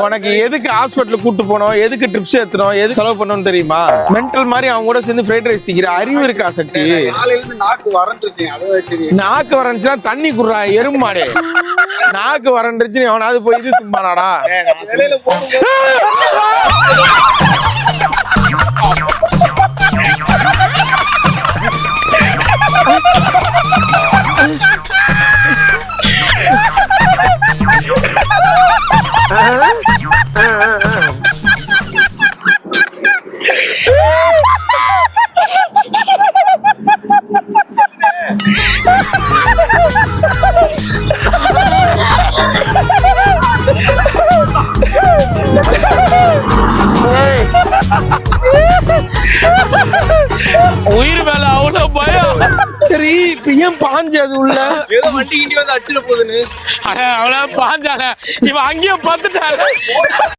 உனக்கு எதுக்கு ஹாஸ்பிட்டல் கூட்டு போனோம், எதுக்கு ட்ரிப்ஸ் ஏத்தணும், எது செலவு பண்ணணும் தெரியுமா? மென்டல் மாதிரி அவங்க கூட சேர்ந்து ஃப்ரைட் ரைஸ் திங்கிற அறிவு இருக்கா சக்தி? நாக்கு வறண்டுருச்சு. நாக்கு வறண்டுச்சுன்னா தண்ணி குடுறா எருமாடே. நாக்கு வறண்டுருச்சு அவனாவது போய் இது தும்பானாடா. உயிர் மேல அவ்வளவு பயம். சரி இப்ப ஏன் பாஞ்சது உள்ள? ஏதோ வண்டி கிண்டி வந்து அடிச்சிட போகுதுன்னு அவ்வளவு பாஞ்சால இவன் அங்கேயும் பார்த்துட்டாங்க.